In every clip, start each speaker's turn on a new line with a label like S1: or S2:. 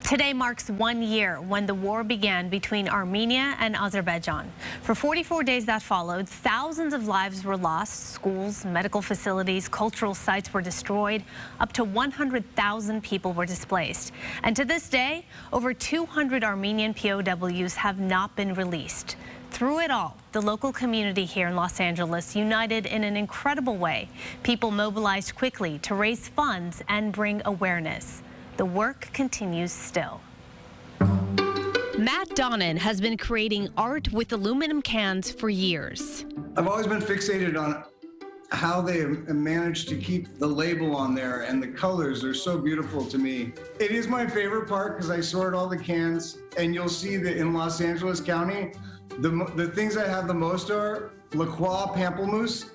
S1: Today marks 1 year when the war began between Armenia and Azerbaijan. For 44 days that followed, thousands of lives were lost. Schools, medical facilities, cultural sites were destroyed. Up to 100,000 people were displaced. And to this day, over 200 Armenian POWs have not been released. Through it all, the local community here in Los Angeles united in an incredible way. People mobilized quickly to raise funds and bring awareness. The work continues still. Matt Donnan has been creating art with aluminum cans for years.
S2: I've always been fixated on how they have managed to keep the label on there, and the colors are so beautiful to me. It is my favorite part because I sort all the cans, and you'll see that in Los Angeles County, the things I have the most are La Croix Pamplemousse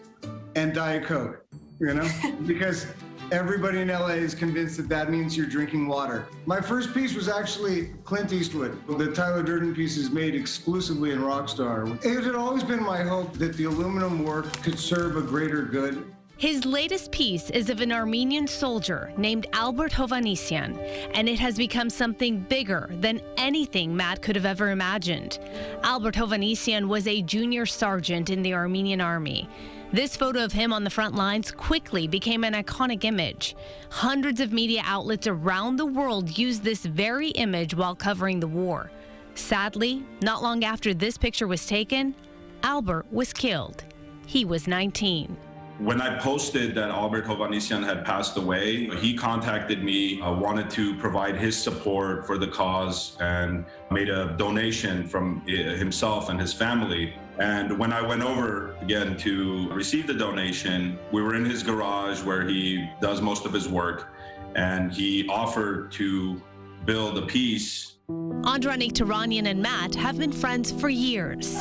S2: and Diet Coke, you know, because everybody in LA is convinced that that means you're drinking water. My first piece was actually Clint Eastwood. The Tyler Durden piece is made exclusively in Rockstar. It had always been my hope that the aluminum work could serve a greater good.
S1: His latest piece is of an Armenian soldier named Albert Hovhannisyan, and it has become something bigger than anything Matt could have ever imagined. Albert Hovhannisyan was a junior sergeant in the Armenian army. This photo of him on the front lines quickly became an iconic image. Hundreds of media outlets around the world used this very image while covering the war. Sadly, not long after this picture was taken, Albert was killed. He was 19.
S3: When I posted that Albert Hovhannisyan had passed away, he contacted me, wanted to provide his support for the cause, and made a donation from himself and his family. And when I went over again to receive the donation, we were in his garage where he does most of his work, and he offered to build a piece.
S1: Andranik Taranian and Matt have been friends for years.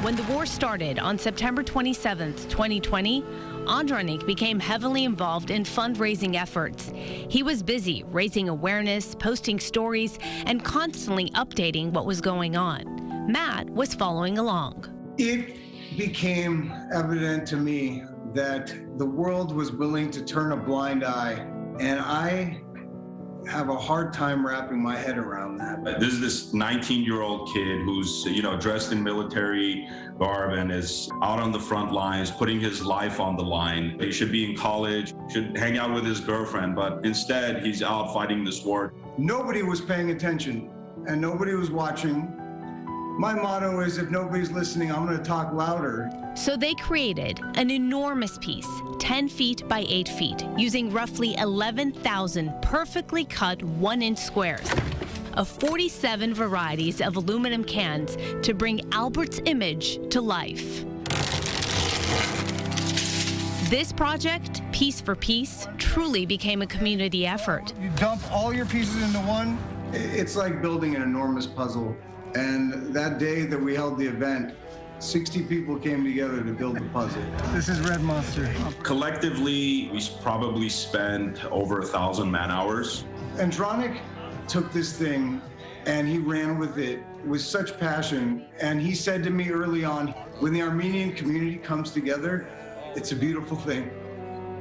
S1: When the war started on September 27, 2020, Andranik became heavily involved in fundraising efforts. He was busy raising awareness, posting stories, and constantly updating what was going on. Matt was following along.
S2: It became evident to me that the world was willing to turn a blind eye, and I have a hard time wrapping my head around that.
S3: This is this 19-year-old kid who's, dressed in military garb and is out on the front lines, putting his life on the line. He should be in college, should hang out with his girlfriend, but instead he's out fighting this war.
S2: Nobody was paying attention and nobody was watching. My motto is, if nobody's listening, I'm going to talk louder.
S1: So they created an enormous piece, 10 feet by 8 feet, using roughly 11,000 perfectly cut 1-inch squares of 47 varieties of aluminum cans to bring Albert's image to life. This project, piece for piece, truly became a community effort.
S2: You dump all your pieces into one. It's like building an enormous puzzle. And that day that we held the event, 60 people came together to build the puzzle. This is Red Monster.
S3: Collectively, we probably spent over 1,000 man-hours.
S2: Andranik took this thing and he ran with it with such passion. And he said to me early on, when the Armenian community comes together, it's a beautiful thing.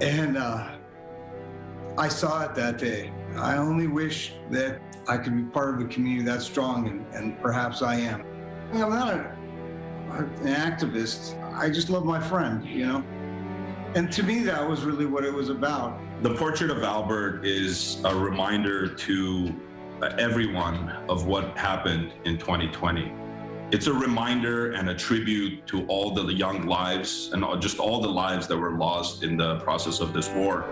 S2: And I saw it that day. I only wish that I could be part of a community that strong, and perhaps I am. I'm not an activist. I just love my friend, And to me, that was really what it was about.
S3: The portrait of Albert is a reminder to everyone of what happened in 2020. It's a reminder and a tribute to all the young lives and just all the lives that were lost in the process of this war.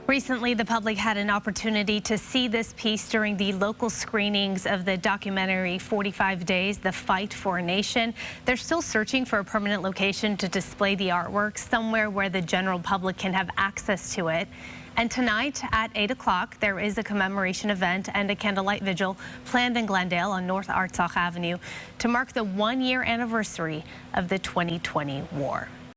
S1: Recently, the public had an opportunity to see this piece during the local screenings of the documentary 45 Days, The Fight for a Nation. They're still searching for a permanent location to display the artwork, somewhere where the general public can have access to it. And tonight at 8 o'clock, there is a commemoration event and a candlelight vigil planned in Glendale on North Artsakh Avenue to mark the 1-year anniversary of the 2020 war.